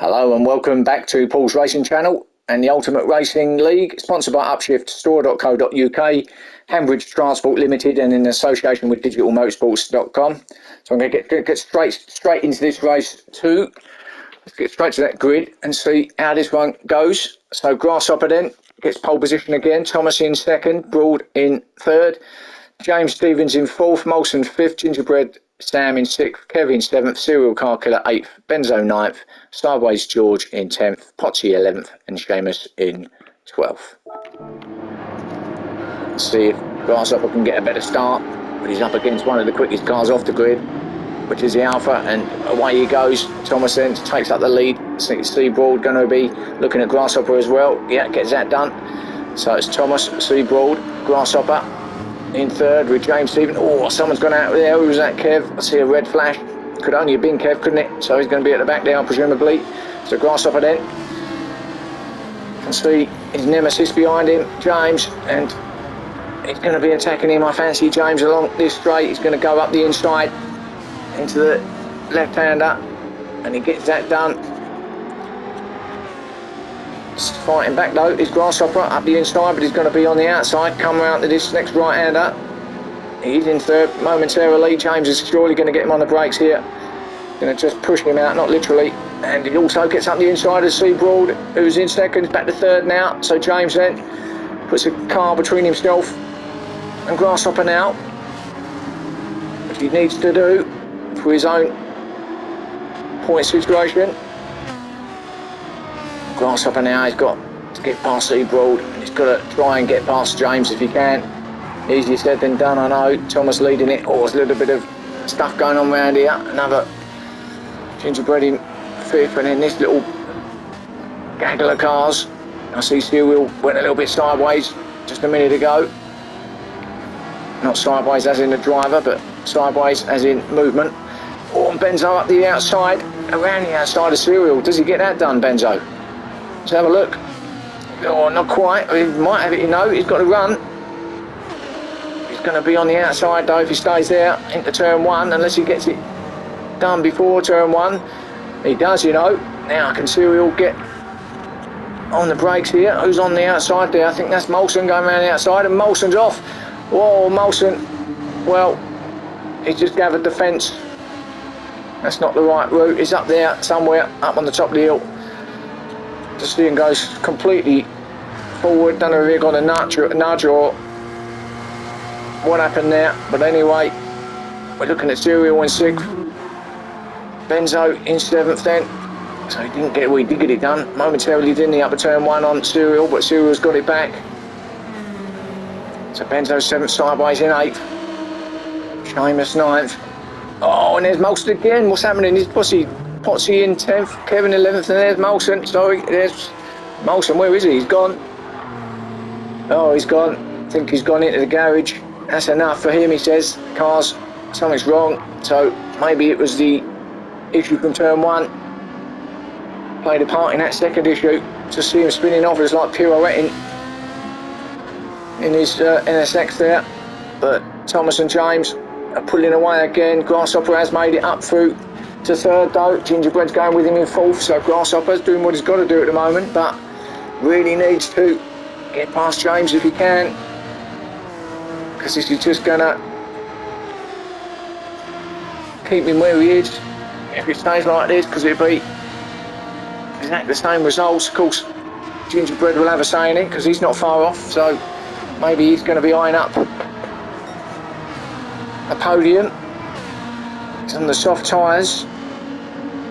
Hello and welcome back to Paul's Racing Channel and the Ultimate Racing League, sponsored by upshiftstore.co.uk, Hambridge Transport Limited, and in association with digitalmotorsports.com. So I'm going to get straight into this race too. Let's get straight to that grid and see how this one goes. So Grasshopper then gets pole position again, Thomas in second, Broad in third, James Stevens in fourth, Molson fifth, Gingerbread Sam in sixth, Kevin seventh, Serial Car Killer eighth, Benzo ninth, Sideways George in 10th, Potsy 11th, and Seamus in 12th. Let's see if Grasshopper can get a better start, but he's up against one of the quickest cars off the grid, which is the Alpha, and away he goes. Thomas then takes up the lead. Seabroad going to be looking at Grasshopper as well. Yeah, gets that done. So it's Thomas, Seabroad, Grasshopper in third with James Stevens. Oh, someone's gone out there. Who was that, Kev? I see a red flash. Could only have been Kev, couldn't it? So he's going to be at the back there, presumably. So Grasshopper then can see his nemesis behind him, James, and he's going to be attacking him. I fancy James along this straight. He's going to go up the inside into the left-hander, and he gets that done. Fighting back though is Grasshopper up the inside, but he's going to be on the outside. Come around to this next right-hander. He's in third momentarily. James is surely going to get him on the brakes here. Going to just push him out, not literally. And he also gets up the inside as Seabroad, who's in second, back to third now. So James then puts a car between himself and Grasshopper now, which he needs to do for his own point situation. Grasshopper now, he's got to get past Seabroad, and he's got to try and get past James if he can. Easier said than done, I know. Thomas leading it. Oh, there's a little bit of stuff going on around here. Another Gingerbread in fifth, and then this little gaggle of cars. I see Serial went a little bit sideways just a minute ago. Not sideways as in the driver, but sideways as in movement. Oh, and Benzo up the outside, around the outside of Serial. Does he get that done, Benzo? Let's have a look. Oh, not quite. He might have it, you know. He's got to run. He's going to be on the outside, though, if he stays there into turn one, unless he gets it done before turn one. He does, you know. Now can Serial get on the brakes here? Who's on the outside there? I think that's Molson going around the outside, and Molson's off. Whoa, Molson. Well, he's just gathered the fence. That's not the right route. He's up there somewhere, up on the top of the hill. The steering goes completely forward. Don't know if he got a nudge or what happened there. But anyway, we're looking at Serial in sixth. Benzo in seventh then. So he did get it done. Momentarily didn't he, up a turn one on Serial, but Serial's got it back. So Benzo seventh, sideways in eighth. Seamus ninth. Oh, and there's Molson again. What's happening? Is Potsy in 10th, Kevin 11th, and there's Molson. Sorry, there's Molson. Where is he? He's gone. Oh, he's gone. I think he's gone into the garage. That's enough for him, he says. Cars, something's wrong. So maybe it was the issue from turn one. Played a part in that second issue. To see him spinning off, it's like pirouetting in his NSX there. But Thomas and James are pulling away again. Grasshopper has made it up through to third though. Gingerbread's going with him in fourth, so Grasshopper's doing what he's got to do at the moment, but really needs to get past James if he can, because this is just going to keep him where he is if it stays like this, because it'll be exactly the same results. Of course, Gingerbread will have a say in it because he's not far off, so maybe he's going to be eyeing up a podium. He's on the soft tyres.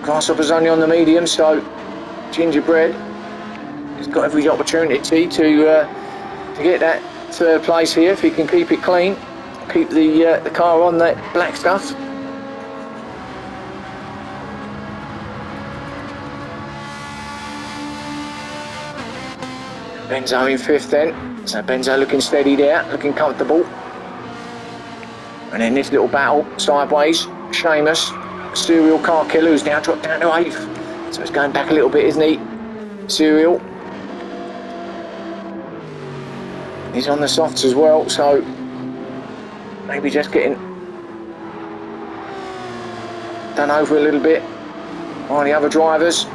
Grasshopper's only on the medium, so Gingerbread has got every opportunity to get that third place here if he can keep it clean, keep the car on that black stuff. Benzo in fifth then, so Benzo looking steady there, looking comfortable. And then this little battle sideways, Seamus, Serial Car Killer, who's now dropped down to 8th. So he's going back a little bit, isn't he? Serial. He's on the softs as well, so maybe just getting done over a little bit by the other drivers.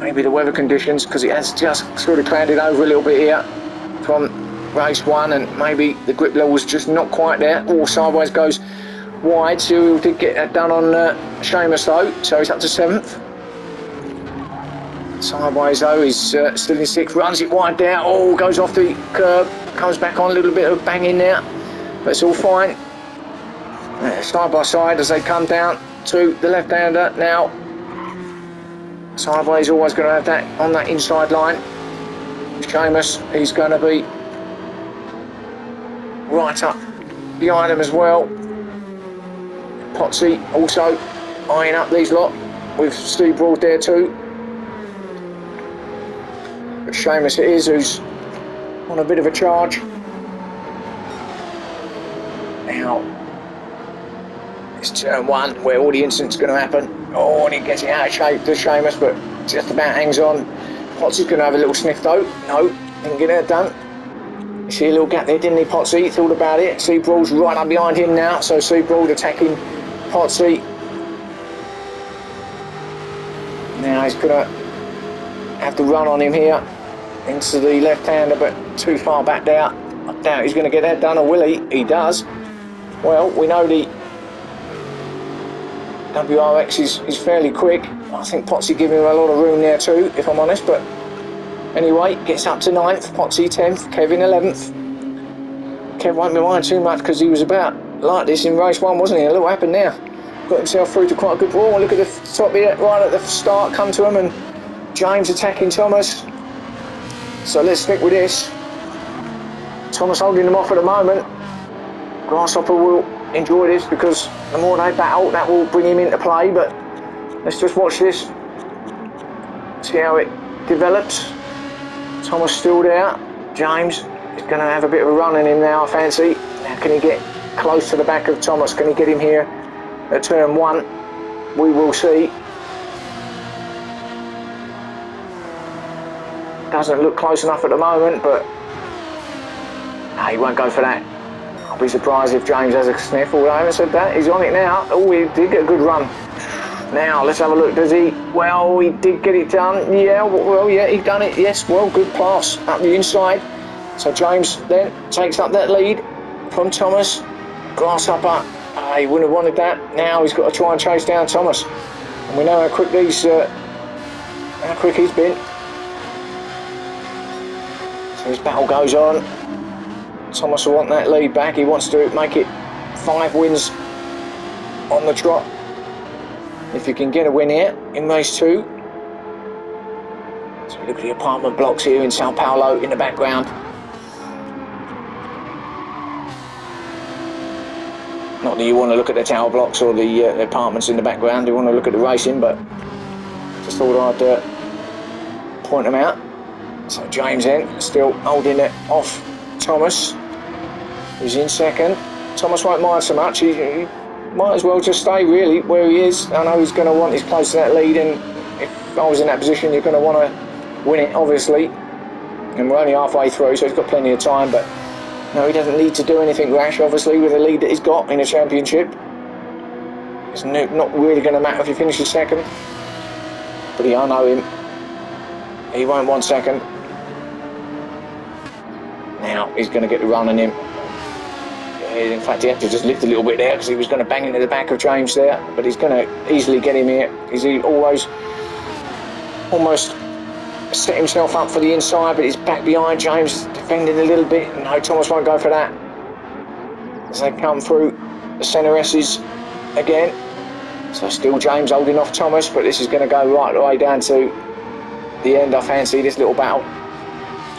maybe the weather conditions, because it has just sort of clouded over a little bit here from race 1, and maybe the grip level was just not quite there. Or sideways goes wide. Cyril did get that done on Seamus though, so he's up to 7th. Sideways though, he's still in 6th, runs it wide there. Oh, goes off the curb, comes back on, a little bit of banging there, but it's all fine. Side by side as they come down to the left-hander now. Sideways always going to have that on that inside line. Seamus, he's going to be right up behind him as well. Potsy also eyeing up these lot with Steve Broad there too. But Seamus it is who's on a bit of a charge. Now, it's turn 1 where all the incident's going to happen. Oh, and he gets it out of shape to Seamus, but just about hangs on. Potsy's going to have a little sniff though. No, didn't get it done. You see a little gap there, didn't he, Potsy? Thought about it. Seabroad's right up behind him now, so Seabroad attacking Potsy. Now he's going to have to run on him here into the left-hander, but too far back there. I doubt he's going to get that done, or will he? He does. Well, we know the WRX is fairly quick. I think Potsy giving him a lot of room there too, if I'm honest, but anyway, gets up to 9th, Potsy 10th, Kevin 11th. Kev won't be mind too much because he was about like this in race 1, wasn't he? A little happened there. Got himself through to quite a good ball. Look at the top here, right at the start, come to him, and James attacking Thomas. So let's stick with this. Thomas holding them off at the moment. Grasshopper will enjoy this because the more they battle, that will bring him into play, but let's just watch this, see how it develops. Thomas still there. James is going to have a bit of a run in him now, I fancy. Now can he get close to the back of Thomas? Can he get him here at turn 1? We will see. Doesn't look close enough at the moment, but no, he won't go for that. I'll be surprised if James has a sniff, although I haven't said that. He's on it now. Oh, he did get a good run. Now, let's have a look. Does he? Well, he did get it done. Yeah, well, yeah, he done it. Yes, well, good pass up the inside. So James then takes up that lead from Thomas. Grasshopper, he wouldn't have wanted that. Now he's got to try and chase down Thomas. And we know how quick he's been. So his battle goes on. Thomas will want that lead back. He wants to make it 5 wins on the trot. If he can get a win here in race 2. So look at the apartment blocks here in Sao Paulo in the background. Not that you want to look at the tower blocks or the apartments in the background. You want to look at the racing, but just thought I'd point them out. So James then still holding it off Thomas. He's in 2nd. Thomas won't mind so much. He might as well just stay really where he is. I know he's going to want his close to that lead, and if I was in that position, you're going to want to win it, obviously. And we're only halfway through, so he's got plenty of time. But no, he doesn't need to do anything rash, obviously, with the lead that he's got in a championship. It's not really going to matter if he finishes 2nd. But I know him. He won't want 2nd. Now he's going to get the run on him. In fact, he had to just lift a little bit there because he was going to bang into the back of James there. But he's going to easily get him here. He's almost set himself up for the inside, but he's back behind James, defending a little bit. No, Thomas won't go for that. As they come through the centre S's again. So still James holding off Thomas, but this is going to go right the way down to the end. I fancy this little battle.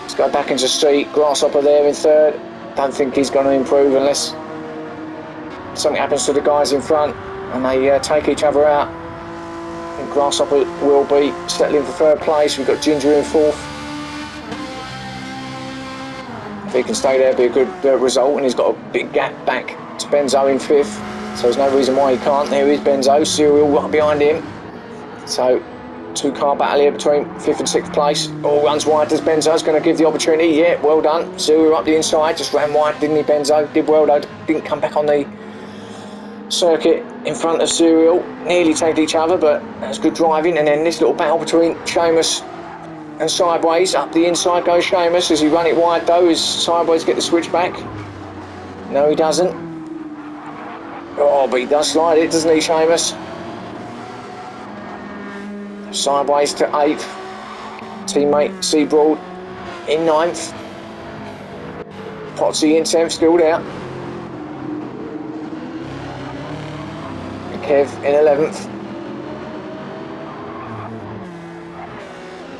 Let's go back into C. Grasshopper there in 3rd. Don't think he's going to improve unless something happens to the guys in front and they take each other out. I think Grasshopper will be settling for 3rd place. We've got Ginger in 4th. If he can stay there, it'll be a good result, and he's got a big gap back to Benzo in 5th, so there's no reason why he can't. There is Benzo, Cyril right behind him. So 2-car battle here between 5th and 6th place. All runs wide. Does Benzo's going to give the opportunity? Yeah, well done. Cyril up the inside, just ran wide, didn't he? Benzo did well though. Didn't come back on the circuit in front of Serial, nearly tagged each other, but that's good driving. And then this little battle between Seamus and Sideways. Up the inside goes Seamus. Does he run it wide though? Is Sideways get the switch back? No, he doesn't. Oh, but he does slide it, doesn't he, Seamus? Sideways to 8th. Teammate Seabroad in 9th. Potsy in 10th, still there. And Kev in 11th.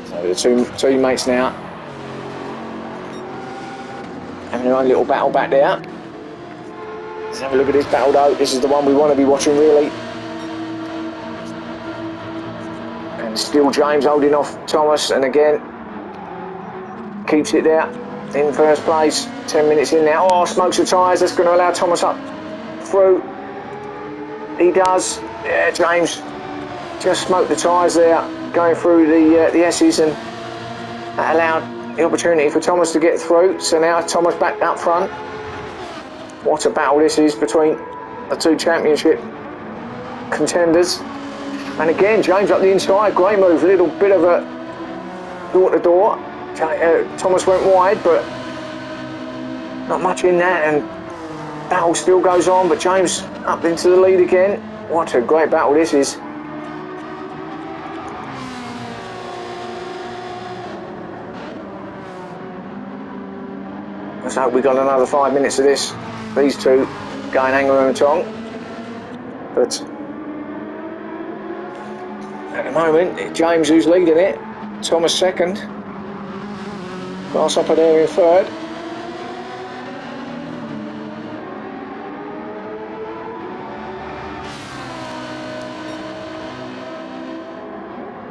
So the two teammates now having their own little battle back there. Let's have a look at this battle though. This is the one we want to be watching really. And still James holding off Thomas, and again keeps it there in first place. 10 minutes in now. Oh, smokes the tyres. That's going to allow Thomas up through. He does. Yeah, James just smoked the tyres there going through the S's, and that allowed the opportunity for Thomas to get through. So now Thomas back up front. What a battle this is between the two championship contenders. And again, James up the inside. Great move. A little bit of a door-to-door. Thomas went wide, but not much in that, and battle still goes on, but James up into the lead again. What a great battle this is. Let's hope we got another 5 minutes of this. These two going hanger and tong. But at the moment, it's James who's leading it. Thomas second. Grasshopper there in third.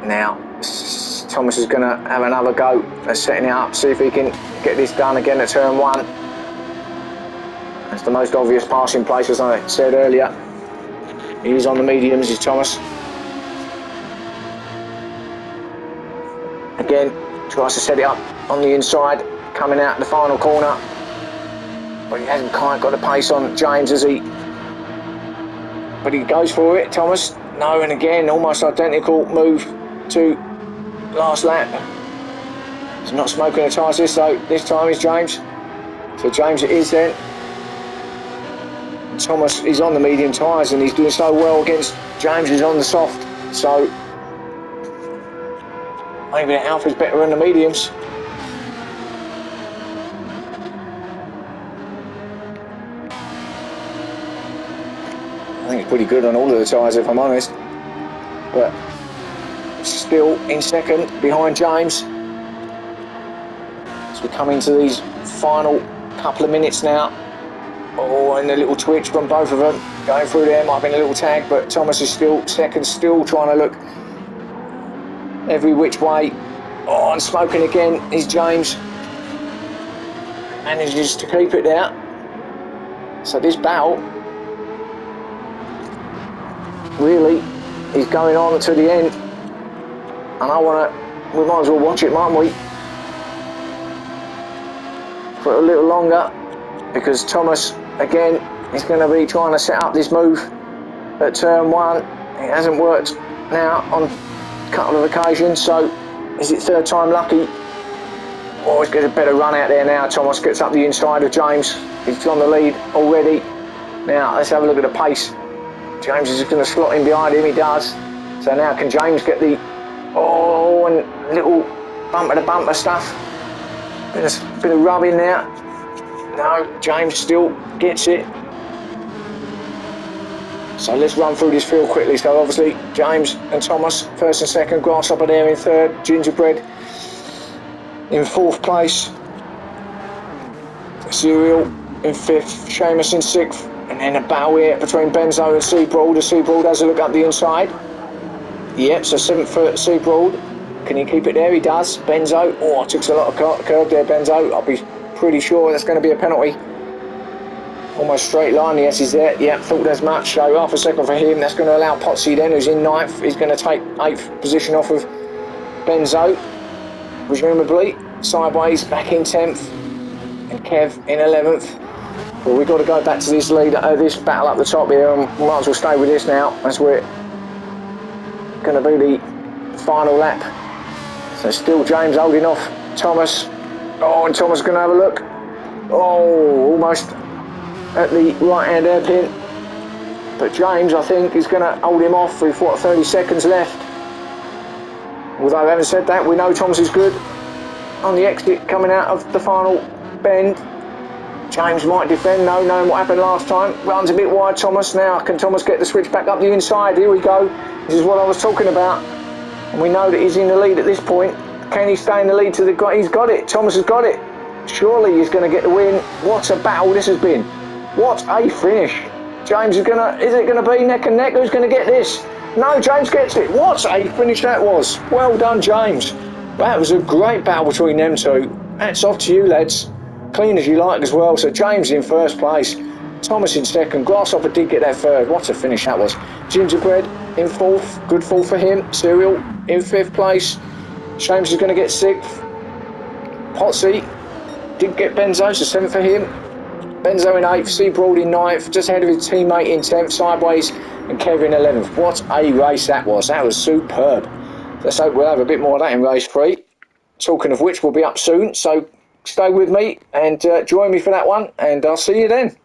Now, Thomas is going to have another go at setting it up, see if he can get this done again at turn 1. That's the most obvious passing place, as I said earlier. He's on the mediums, is Thomas. Again, tries to set it up on the inside, coming out the final corner. But he hasn't quite got the pace on James, has he? But he goes for it, Thomas. No, and again, almost identical move to last lap. He's not smoking the tyres this time is James. So James it is then. Thomas is on the medium tyres and he's doing so well against James who's on the soft. So maybe the Alpha's better than the mediums. I think it's pretty good on all of the tyres if I'm honest. But still in second behind James. As we come into these final couple of minutes now. Oh, and a little twitch from both of them. Going through there, might have been a little tag, but Thomas is still second, still trying to look every which way. Oh, and smoking again is James. Manages to keep it there. So this battle really is going on to the end. And we might as well watch it, mightn't we? For a little longer. Because Thomas, again, is going to be trying to set up this move at turn 1. It hasn't worked now on a couple of occasions, so is it third time lucky? Oh, he's got a better run out there now. Thomas gets up the inside of James. He's on the lead already. Now, let's have a look at the pace. James is just going to slot in behind him, he does. So now can James get the, oh, and little bumper to bumper stuff. Bit of rub in there. No, James still gets it. So let's run through this field quickly. So obviously James and Thomas first and second, Grasshopper there in third, Gingerbread in fourth place, Serial in fifth, Seamus in sixth, and then a battle here between Benzo and Seabroad. As Seabroad has a look up the inside. Yep, so 7th for Seabroad. Can he keep it there? He does. Benzo, oh, took a lot of curb there, Benzo. I'll be pretty sure that's going to be a penalty. Almost straight line, yes, he's there. Yeah, thought as much. So half a second for him. That's going to allow Potsy then, who's in 9th. He's going to take 8th position off of Benzo. Presumably, Sideways back in 10th. And Kev in 11th. Well, we've got to go back to this lead, this battle up the top here, and we might as well stay with this now. That's where it's going to be the final lap. So still James holding off Thomas. Oh, and Thomas is going to have a look. Oh, almost at the right-hand hairpin. But James, I think, is going to hold him off with, what, 30 seconds left. Although, having said that, we know Thomas is good. On the exit coming out of the final bend, James might defend, no, knowing what happened last time. Runs a bit wide, Thomas. Now, can Thomas get the switch back up the inside? Here we go. This is what I was talking about. And we know that he's in the lead at this point. Can he stay in the lead to the... He's got it. Thomas has got it. Surely he's going to get the win. What a battle this has been. What a finish. James is going to... Is it going to be neck and neck? Who's going to get this? No, James gets it. What a finish that was. Well done, James. That was a great battle between them two. Hats off to you, lads. Clean as you like as well. So James in first place, Thomas in second. Grasshopper did get that third. What a finish that was. Gingerbread in fourth. Good fall for him. Serial in fifth place. James is going to get sixth. Potsy did get Benzo, so seventh for him. Benzo in eighth. Seabroad in ninth. Just ahead of his teammate in 10th. Sideways and Kevin 11th. What a race that was. That was superb. Let's hope we'll have a bit more of that in race 3. Talking of which, we'll be up soon, so stay with me and join me for that one, and I'll see you then.